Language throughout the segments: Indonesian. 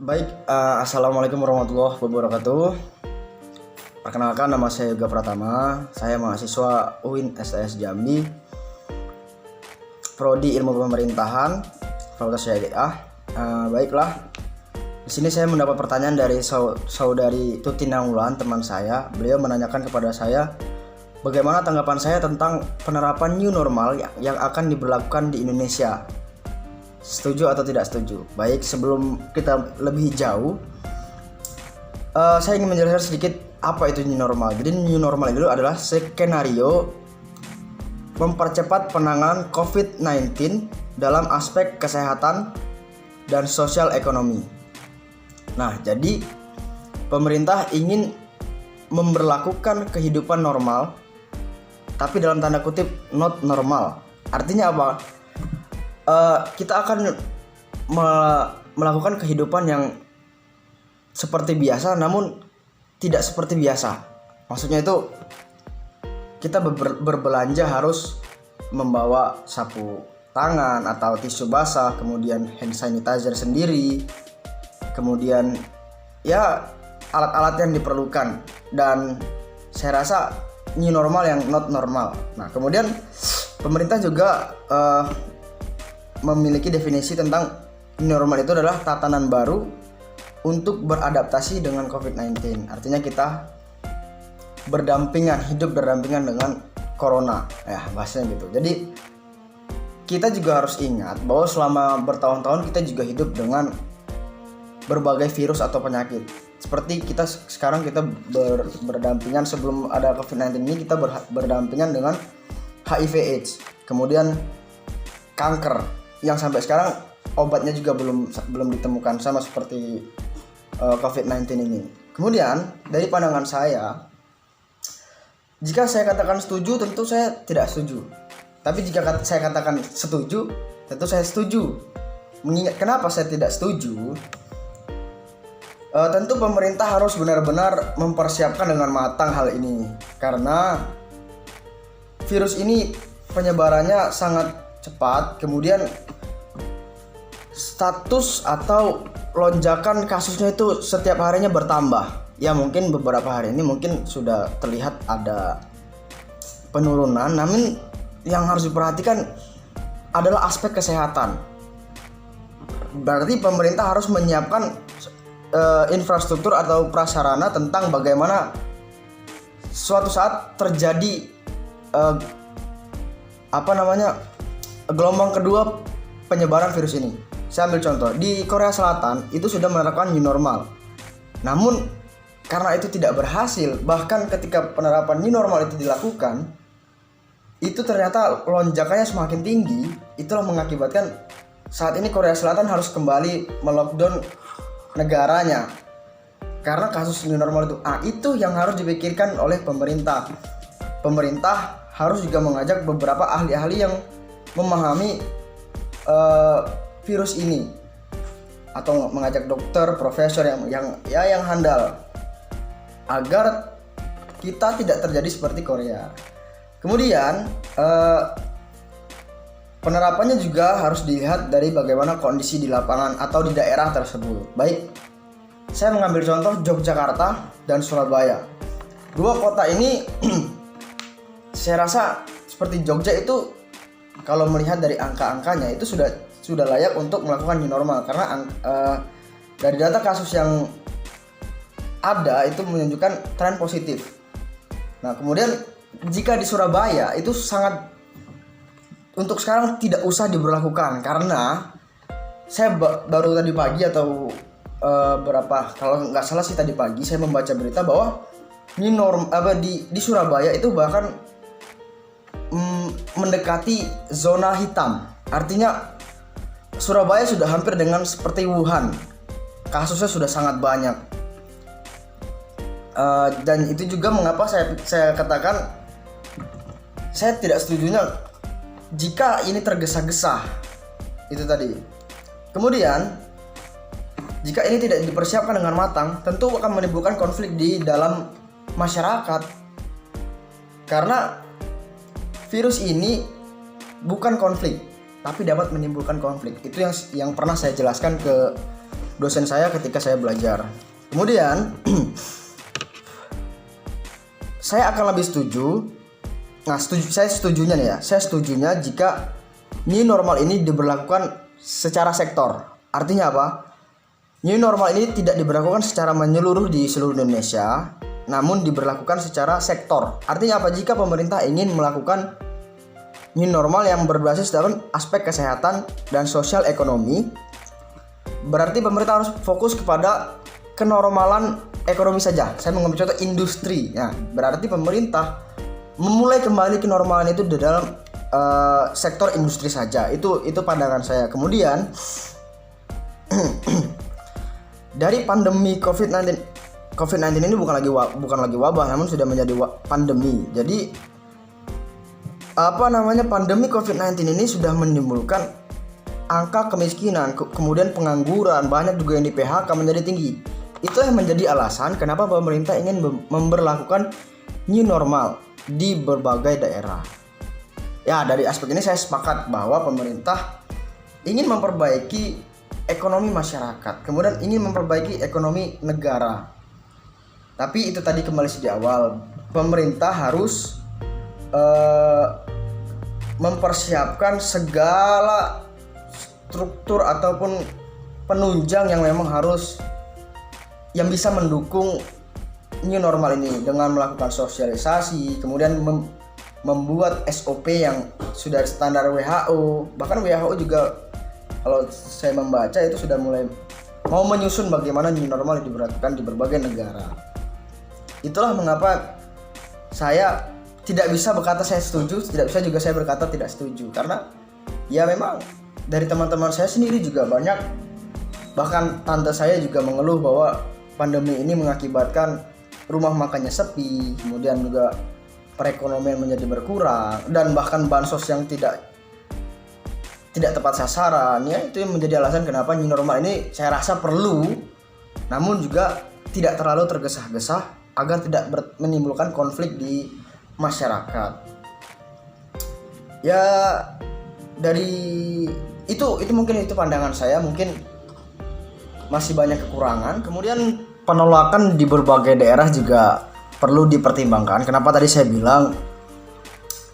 Baik, Assalamualaikum warahmatullahi wabarakatuh. Perkenalkan, nama saya Yoga Pratama. Saya mahasiswa UIN STS Jambi, Prodi Ilmu Pemerintahan, Fakultas Syariah. Baiklah, di sini saya mendapat pertanyaan dari saudari Tuti Naulan, teman saya. Beliau menanyakan kepada saya, bagaimana tanggapan saya tentang penerapan new normal yang akan diberlakukan di Indonesia. Setuju atau tidak setuju? Baik, sebelum kita lebih jauh, saya ingin menjelaskan sedikit apa itu new normal. Jadi new normal itu adalah skenario mempercepat penanganan COVID-19 dalam aspek kesehatan dan sosial ekonomi. Nah, jadi pemerintah ingin memberlakukan kehidupan normal, tapi dalam tanda kutip not normal. Artinya apa? Kita akan melakukan kehidupan yang seperti biasa, namun tidak seperti biasa. Maksudnya itu kita berbelanja harus membawa sapu tangan atau tisu basah, kemudian hand sanitizer sendiri, kemudian ya alat-alat yang diperlukan, dan saya rasa new normal yang not normal. Nah, kemudian pemerintah juga memiliki definisi tentang new normal. Itu adalah tatanan baru untuk beradaptasi dengan COVID-19. Artinya kita hidup berdampingan dengan corona, ya bahasanya gitu. Jadi kita juga harus ingat bahwa selama bertahun-tahun kita juga hidup dengan berbagai virus atau penyakit. Seperti kita sekarang kita berdampingan, sebelum ada COVID-19 ini kita berdampingan dengan HIV/AIDS, kemudian kanker yang sampai sekarang obatnya juga belum ditemukan, sama seperti COVID-19 ini. Kemudian dari pandangan saya, jika saya katakan setuju, tentu saya tidak setuju. Tapi jika saya katakan setuju, tentu saya setuju. Mengingat kenapa saya tidak setuju? Tentu pemerintah harus benar-benar mempersiapkan dengan matang hal ini, karena virus ini penyebarannya sangat cepat. Kemudian status atau lonjakan kasusnya itu setiap harinya bertambah. Ya mungkin beberapa hari ini mungkin sudah terlihat ada penurunan, namun yang harus diperhatikan adalah aspek kesehatan. Berarti pemerintah harus menyiapkan infrastruktur atau prasarana tentang bagaimana suatu saat terjadi gelombang kedua penyebaran virus ini. Saya ambil contoh, di Korea Selatan itu sudah menerapkan new normal. Namun karena itu tidak berhasil, bahkan ketika penerapan new normal itu dilakukan, itu ternyata lonjakannya semakin tinggi. Itulah mengakibatkan saat ini Korea Selatan harus kembali melockdown negaranya karena kasus new normal itu. Itu yang harus dipikirkan oleh pemerintah. Pemerintah harus juga mengajak beberapa ahli-ahli yang memahami virus ini, atau mengajak dokter, profesor yang handal, agar kita tidak terjadi seperti Korea. Kemudian penerapannya juga harus dilihat dari bagaimana kondisi di lapangan atau di daerah tersebut. Baik, saya mengambil contoh Yogyakarta dan Surabaya. Dua kota ini saya rasa seperti Jogja itu, kalau melihat dari angka-angkanya itu sudah layak untuk melakukan new normal, karena dari data kasus yang ada itu menunjukkan tren positif. Nah, kemudian jika di Surabaya itu sangat, untuk sekarang tidak usah diberlakukan, karena saya baru tadi pagi atau kalau nggak salah sih tadi pagi saya membaca berita bahwa di Surabaya itu bahkan mendekati zona hitam. Artinya Surabaya sudah hampir dengan seperti Wuhan, kasusnya sudah sangat banyak. Dan itu juga mengapa saya katakan saya tidak setujunya jika ini tergesa-gesa. Itu tadi. Kemudian jika ini tidak dipersiapkan dengan matang, tentu akan menimbulkan konflik di dalam masyarakat, karena virus ini bukan konflik, tapi dapat menimbulkan konflik. Itu yang pernah saya jelaskan ke dosen saya ketika saya belajar. Kemudian saya akan lebih setuju. Nah, saya setujunya jika new normal ini diberlakukan secara sektor. Artinya apa? New normal ini tidak diberlakukan secara menyeluruh di seluruh Indonesia, namun diberlakukan secara sektor. Artinya apa? Jika pemerintah ingin melakukan new normal yang berbasis dalam aspek kesehatan dan sosial ekonomi, berarti pemerintah harus fokus kepada kenormalan ekonomi saja. Saya mengambil contoh industri. Nah, berarti pemerintah memulai kembali kenormalan itu di dalam sektor industri saja. Itu pandangan saya. Kemudian dari pandemi COVID-19 ini bukan lagi wabah, namun sudah menjadi pandemi. Jadi pandemi COVID-19 ini sudah menimbulkan angka kemiskinan, kemudian pengangguran, banyak juga yang di PHK menjadi tinggi. Itu yang menjadi alasan kenapa pemerintah ingin memberlakukan new normal di berbagai daerah. Ya, dari aspek ini saya sepakat bahwa pemerintah ingin memperbaiki ekonomi masyarakat, kemudian ingin memperbaiki ekonomi negara. Tapi itu tadi kembali di awal, pemerintah harus mempersiapkan segala struktur ataupun penunjang yang memang yang bisa mendukung new normal ini dengan melakukan sosialisasi, kemudian membuat SOP yang sudah standar WHO. Bahkan WHO juga, kalau saya membaca, itu sudah mulai mau menyusun bagaimana new normal diberlakukan di berbagai negara. Itulah mengapa saya tidak bisa berkata saya setuju, tidak bisa juga saya berkata tidak setuju, karena ya memang dari teman-teman saya sendiri juga banyak, bahkan tante saya juga mengeluh bahwa pandemi ini mengakibatkan rumah makannya sepi, kemudian juga perekonomian menjadi berkurang, dan bahkan bansos yang tidak tepat sasaran. Ya, itu yang menjadi alasan kenapa new normal ini saya rasa perlu, namun juga tidak terlalu tergesa-gesa agar tidak menimbulkan konflik di masyarakat. Ya, dari itu mungkin itu pandangan saya, mungkin masih banyak kekurangan. Kemudian penolakan di berbagai daerah juga perlu dipertimbangkan. Kenapa tadi saya bilang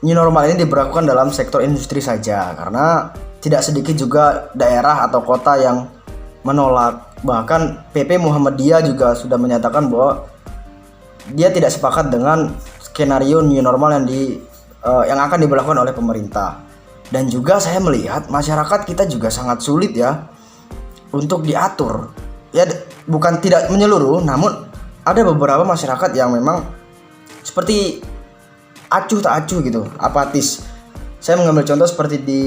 new normal ini diberlakukan dalam sektor industri saja? Karena tidak sedikit juga daerah atau kota yang menolak. Bahkan PP Muhammadiyah juga sudah menyatakan bahwa dia tidak sepakat dengan skenario new normal yang akan diberlakukan oleh pemerintah. Dan juga saya melihat masyarakat kita juga sangat sulit ya untuk diatur. Ya, bukan tidak menyeluruh, namun ada beberapa masyarakat yang memang seperti acuh tak acuh gitu, apatis. Saya mengambil contoh seperti di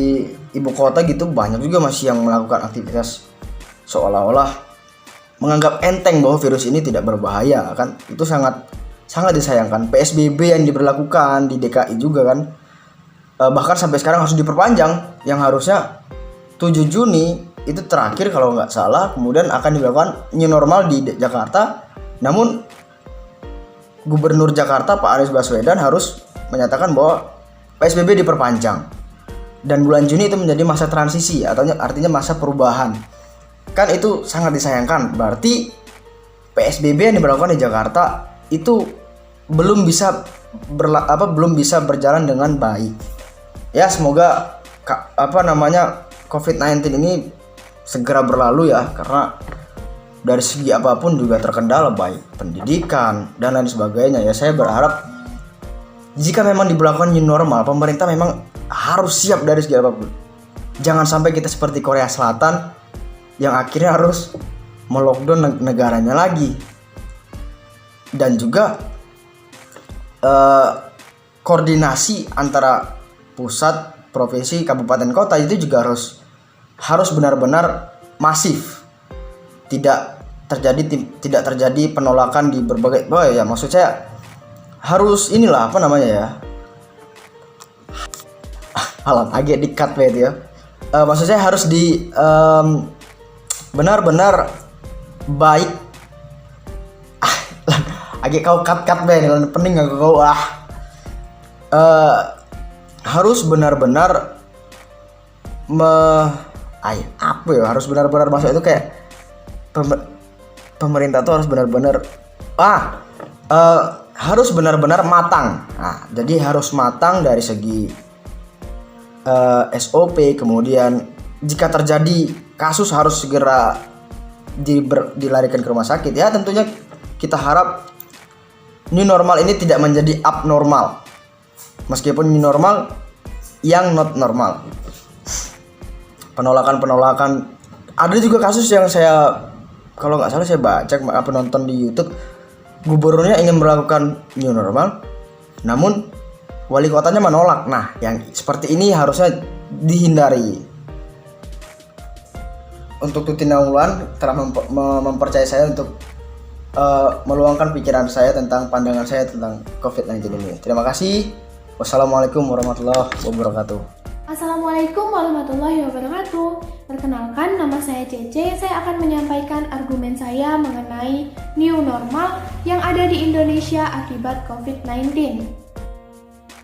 ibu kota gitu, banyak juga masih yang melakukan aktivitas seolah-olah menganggap enteng bahwa virus ini tidak berbahaya kan. Itu sangat disayangkan. PSBB yang diberlakukan di DKI juga kan, bahkan sampai sekarang harus diperpanjang, yang harusnya 7 Juni itu terakhir kalau nggak salah. Kemudian akan dilakukan new normal di Jakarta, namun Gubernur Jakarta Pak Anies Baswedan harus menyatakan bahwa PSBB diperpanjang, dan bulan Juni itu menjadi masa transisi, atau artinya masa perubahan. Kan itu sangat disayangkan. Berarti PSBB yang diberlakukan di Jakarta itu belum bisa berjalan dengan baik. Ya, semoga COVID-19 ini segera berlalu ya, karena dari segi apapun juga terkendala, baik pendidikan dan lain sebagainya. Ya, saya berharap jika memang diberlakukan new normal, pemerintah memang harus siap dari segi apapun. Jangan sampai kita seperti Korea Selatan yang akhirnya harus melockdown negaranya lagi. Dan juga koordinasi antara pusat, provinsi, kabupaten, kota itu juga harus benar-benar masif. Tidak terjadi penolakan di berbagai, maksud saya harus agak di-cut ya. Maksud saya harus benar-benar baik. Agak kau cut pening kau harus benar-benar harus benar-benar masuk itu kayak pemerintah tuh harus benar-benar harus benar-benar matang. Nah, jadi harus matang dari segi SOP, kemudian jika terjadi kasus harus segera dilarikan ke rumah sakit. Ya tentunya kita harap new normal ini tidak menjadi abnormal, meskipun new normal yang not normal. Penolakan ada juga kasus yang saya, kalau nggak salah saya baca penonton di YouTube, gubernurnya ingin melakukan new normal namun wali kotanya menolak. Nah, yang seperti ini harusnya dihindari. Untuk Tuti Naulan telah mempercayai saya untuk meluangkan pikiran saya tentang pandangan saya tentang COVID-19 ini. Terima kasih. Wassalamualaikum warahmatullahi wabarakatuh. Assalamualaikum warahmatullahi wabarakatuh. Perkenalkan, nama saya Cece. Saya akan menyampaikan argumen saya mengenai new normal yang ada di Indonesia akibat COVID-19.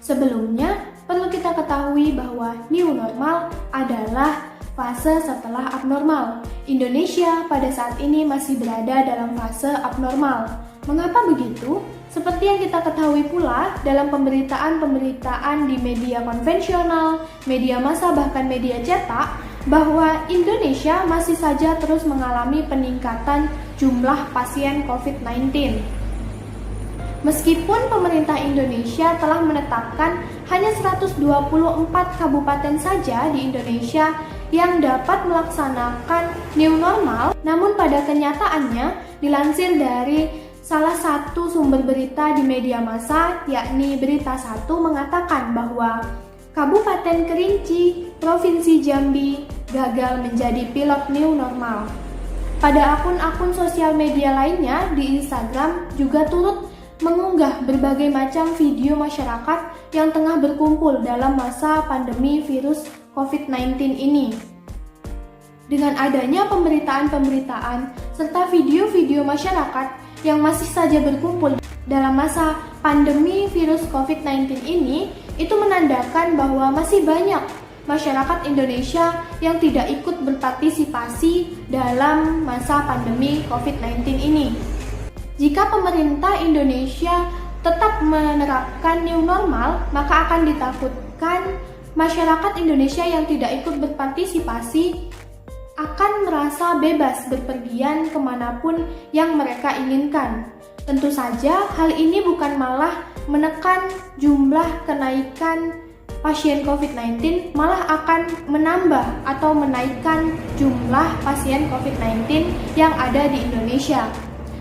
Sebelumnya, perlu kita ketahui bahwa new normal adalah fase setelah abnormal. Indonesia pada saat ini masih berada dalam fase abnormal. Mengapa begitu? Seperti yang kita ketahui pula dalam pemberitaan di media konvensional, media massa bahkan media cetak, bahwa Indonesia masih saja terus mengalami peningkatan jumlah pasien COVID-19. Meskipun pemerintah Indonesia telah menetapkan hanya 124 kabupaten saja di Indonesia yang dapat melaksanakan new normal, namun pada kenyataannya dilansir dari salah satu sumber berita di media massa, yakni Berita 1, mengatakan bahwa Kabupaten Kerinci, Provinsi Jambi gagal menjadi pilot new normal. Pada akun-akun sosial media lainnya di Instagram juga turut mengunggah berbagai macam video masyarakat yang tengah berkumpul dalam masa pandemi virus COVID-19 ini. Dengan adanya pemberitaan serta video-video masyarakat yang masih saja berkumpul dalam masa pandemi virus COVID-19 ini, itu menandakan bahwa masih banyak masyarakat Indonesia yang tidak ikut berpartisipasi dalam masa pandemi COVID-19 ini. Jika pemerintah Indonesia tetap menerapkan new normal, maka akan ditakutkan masyarakat Indonesia yang tidak ikut berpartisipasi akan merasa bebas berpergian kemanapun yang mereka inginkan. Tentu saja hal ini bukan malah menekan jumlah kenaikan pasien COVID-19, malah akan menambah atau menaikkan jumlah pasien COVID-19 yang ada di Indonesia.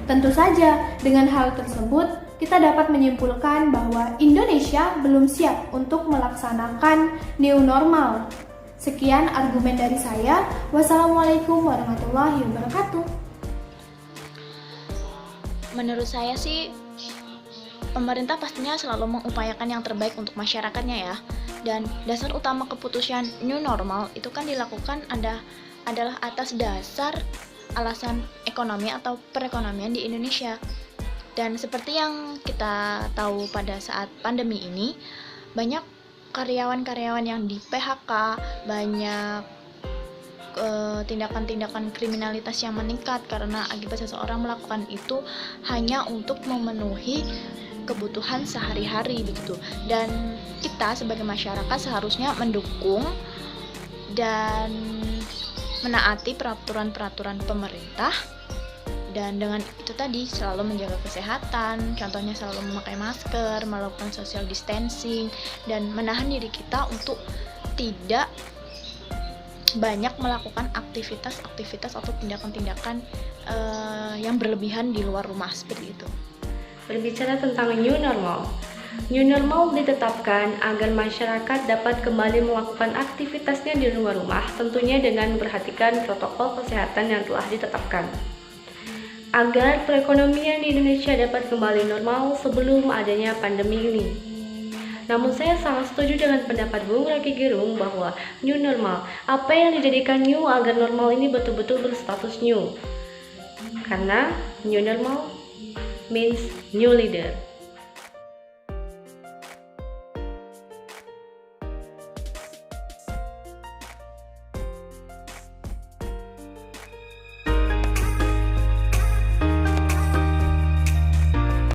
Tentu saja dengan hal tersebut kita dapat menyimpulkan bahwa Indonesia belum siap untuk melaksanakan new normal. Sekian argumen dari saya. Wassalamualaikum warahmatullahi wabarakatuh. Menurut saya sih, pemerintah pastinya selalu mengupayakan yang terbaik untuk masyarakatnya ya. Dan dasar utama keputusan new normal itu kan dilakukan adalah atas dasar alasan ekonomi atau perekonomian di Indonesia. Dan seperti yang kita tahu pada saat pandemi ini, banyak karyawan-karyawan yang di PHK, banyak tindakan-tindakan kriminalitas yang meningkat karena akibat seseorang melakukan itu hanya untuk memenuhi kebutuhan sehari-hari begitu. Dan kita sebagai masyarakat seharusnya mendukung dan menaati peraturan-peraturan pemerintah, dan dengan itu tadi selalu menjaga kesehatan, contohnya selalu memakai masker, melakukan social distancing, dan menahan diri kita untuk tidak banyak melakukan aktivitas atau tindakan-tindakan yang berlebihan di luar rumah seperti itu. Berbicara tentang new normal, new normal ditetapkan agar masyarakat dapat kembali melakukan aktivitasnya di luar rumah, tentunya dengan memperhatikan protokol kesehatan yang telah ditetapkan. Agar perekonomian di Indonesia dapat kembali normal sebelum adanya pandemi ini. Namun saya sangat setuju dengan pendapat Bung Rocky Gerung bahwa new normal, apa yang dijadikan new agar normal ini betul-betul berstatus new. Karena new normal means new leader.